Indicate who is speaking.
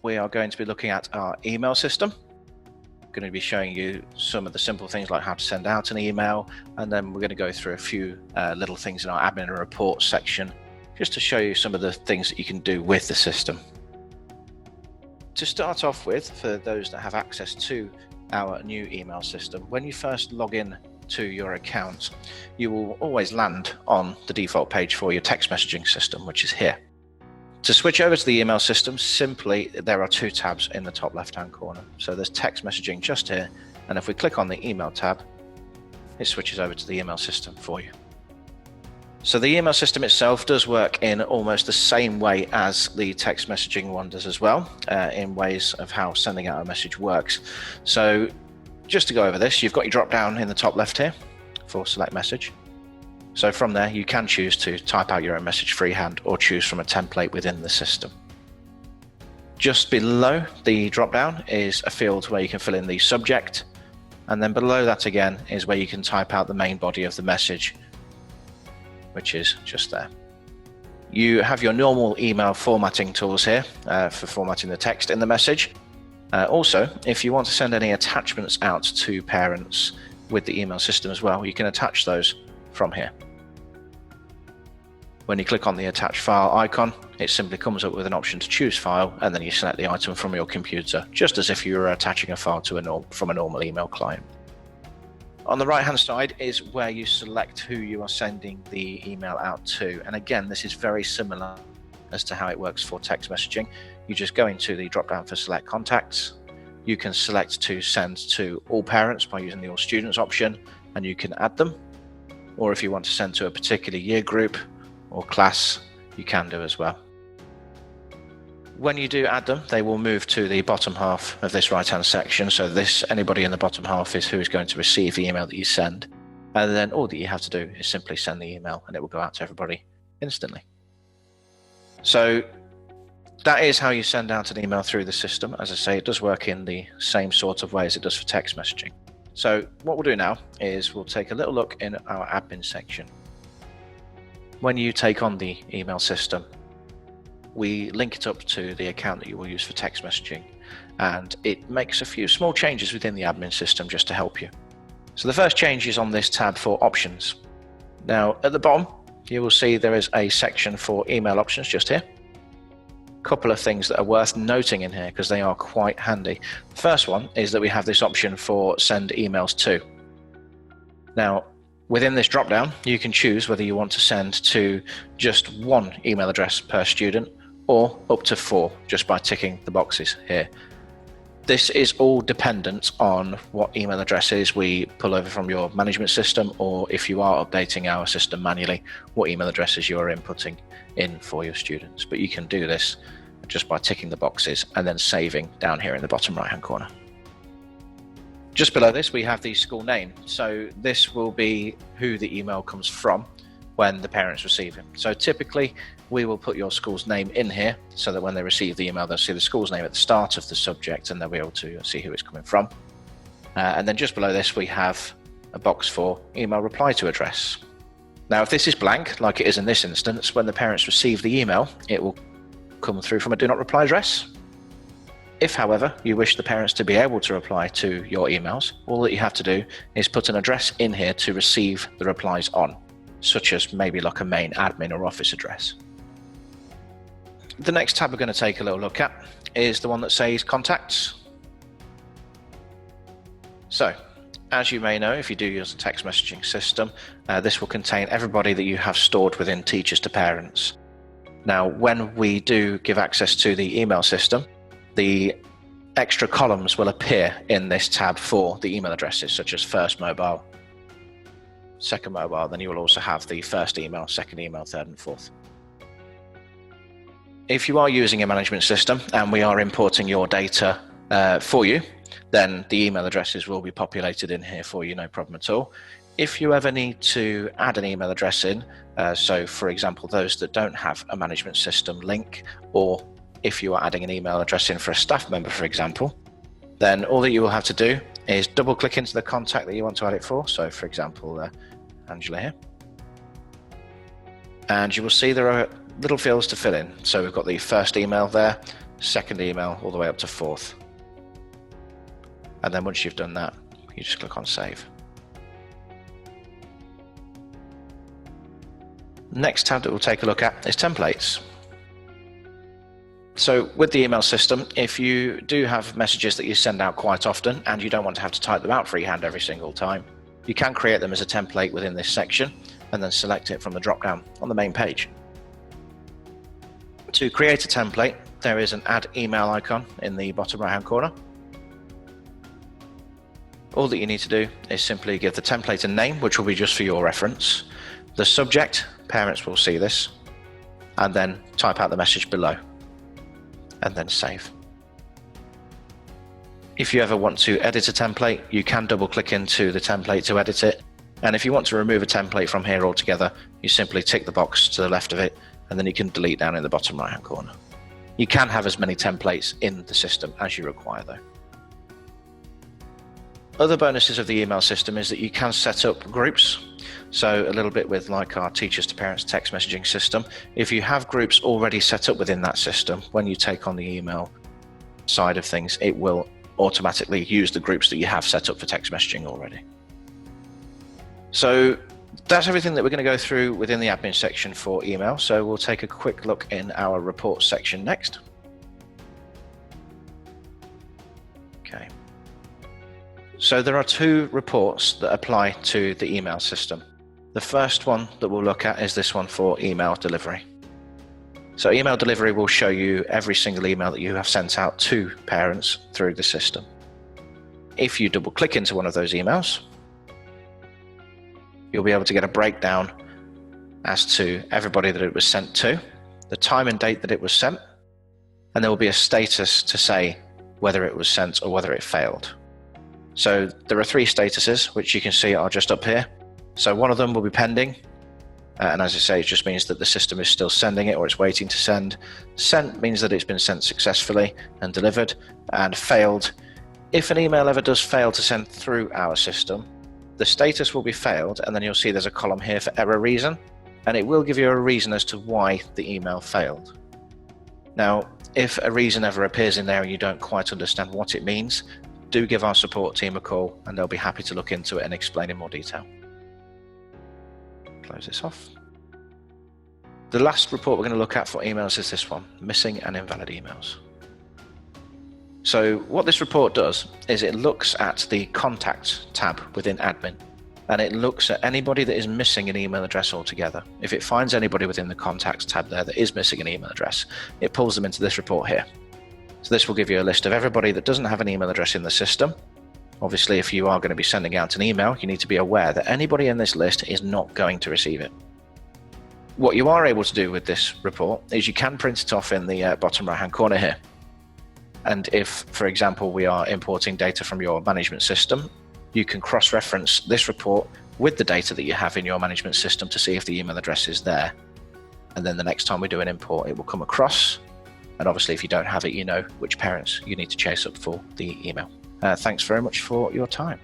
Speaker 1: We are going to be looking at our email system. I'm going to be showing you some of the simple things like how to send out an email, and then we're going to go through a few little things in our admin and reports section just to show you some of the things that you can do with the system. To start off with, for those that have access to our new email system, when you first log in to your account, you will always land on the default page for your text messaging system, which is here. To switch over to the email system, simply there are two tabs in the top left-hand corner. So there's text messaging just here, and if we click on the email tab, it switches over to the email system for you. So the email system itself does work in almost the same way as the text messaging one does as well, in ways of how sending out a message works. So just to go over this, you've got your drop down in the top left here for select message. So from there, you can choose to type out your own message freehand or choose from a template within the system. Just below the drop down is a field where you can fill in the subject, and then below that again is where you can type out the main body of the message, which is just there. You have your normal email formatting tools here for formatting the text in the message. Also, if you want to send any attachments out to parents with the email system as well, you can attach those from here. When you click on the attach file icon, it simply comes up with an option to choose file, and then you select the item from your computer, just as if you were attaching a file to from a normal email client. On the right hand side is where you select who you are sending the email out to, and again this is very similar as to how it works for text messaging. You just go into the drop down for select contacts. You can select to send to all parents by using the all students option, and you can add them, or if you want to send to a particular year group or class, you can do as well. When you do add them, they will move to the bottom half of this right hand section. So anybody in the bottom half is who is going to receive the email that you send, and then all that you have to do is simply send the email and it will go out to everybody instantly. So that is how you send out an email through the system. As I say, it does work in the same sort of way as it does for text messaging. So what we'll do now is we'll take a little look in our admin section. When you take on the email system, we link it up to the account that you will use for text messaging, and it makes a few small changes within the admin system just to help you. So the first change is on this tab for options. Now at the bottom, you will see there is a section for email options just here. Couple of things that are worth noting in here because they are quite handy. The first one is that we have this option for send emails to. Now, within this drop down, you can choose whether you want to send to just one email address per student or up to 4 just by ticking the boxes here. This is all dependent on what email addresses we pull over from your management system, or if you are updating our system manually, what email addresses you are inputting in for your students. But you can do this just by ticking the boxes and then saving down here in the bottom right hand corner. Just below this, we have the school name. So this will be who the email comes from when the parents receive it. So typically we will put your school's name in here so that when they receive the email, they'll see the school's name at the start of the subject and they'll be able to see who it's coming from. And then just below this, we have a box for email reply to address. Now, if this is blank, like it is in this instance, when the parents receive the email, it will come through from a do not reply address. If, however, you wish the parents to be able to reply to your emails, all that you have to do is put an address in here to receive the replies on, such as maybe like a main admin or office address. The next tab we're going to take a little look at is the one that says contacts. So, as you may know, if you do use a text messaging system, this will contain everybody that you have stored within Teachers2Parents. Now, when we do give access to the email system, the extra columns will appear in this tab for the email addresses, such as first mobile, second mobile, then you will also have the first email, second email, third and fourth. If you are using a management system and we are importing your data for you, then the email addresses will be populated in here for you, no problem at all. If you ever need to add an email address in, so for example, those that don't have a management system link, or if you are adding an email address in for a staff member, for example, then all that you will have to do is double click into the contact that you want to add it for. So for example, Angela here. And you will see there are little fields to fill in. So we've got the first email there, second email, all the way up to fourth. And then once you've done that, you just click on save. Next tab that we'll take a look at is templates. So with the email system, if you do have messages that you send out quite often and you don't want to have to type them out freehand every single time, you can create them as a template within this section and then select it from the drop down on the main page. To create a template, there is an add email icon in the bottom right hand corner. All that you need to do is simply give the template a name, which will be just for your reference. The subject, parents will see this, and then type out the message below and then save. If you ever want to edit a template, you can double click into the template to edit it. And if you want to remove a template from here altogether, you simply tick the box to the left of it, and then you can delete down in the bottom right hand corner. You can have as many templates in the system as you require though. Other bonuses of the email system is that you can set up groups. So a little bit with like our Teachers2Parents text messaging system, if you have groups already set up within that system, when you take on the email side of things, it will automatically use the groups that you have set up for text messaging already. So that's everything that we're going to go through within the admin section for email. So we'll take a quick look in our reports section next. Okay. So there are two reports that apply to the email system. The first one that we'll look at is this one for email delivery. So email delivery will show you every single email that you have sent out to parents through the system. If you double click into one of those emails, you'll be able to get a breakdown as to everybody that it was sent to, the time and date that it was sent, and there will be a status to say whether it was sent or whether it failed. So there are three statuses, which you can see are just up here. So one of them will be pending, and as I say, it just means that the system is still sending it or it's waiting to send. Sent means that it's been sent successfully and delivered, and failed. If an email ever does fail to send through our system, the status will be failed, and then you'll see there's a column here for error reason, and it will give you a reason as to why the email failed. Now, if a reason ever appears in there and you don't quite understand what it means, do give our support team a call and they'll be happy to look into it and explain in more detail. Close this off. The last report we're going to look at for emails is this one, missing and invalid emails. So what this report does is it looks at the contacts tab within admin, and it looks at anybody that is missing an email address altogether. If it finds anybody within the contacts tab there that is missing an email address, it pulls them into this report here. So this will give you a list of everybody that doesn't have an email address in the system. Obviously, if you are going to be sending out an email, you need to be aware that anybody in this list is not going to receive it. What you are able to do with this report is you can print it off in the bottom right hand corner here. And if, for example, we are importing data from your management system, you can cross-reference this report with the data that you have in your management system to see if the email address is there. And then the next time we do an import, it will come across. And obviously, if you don't have it, you know which parents you need to chase up for the email. Thanks very much for your time.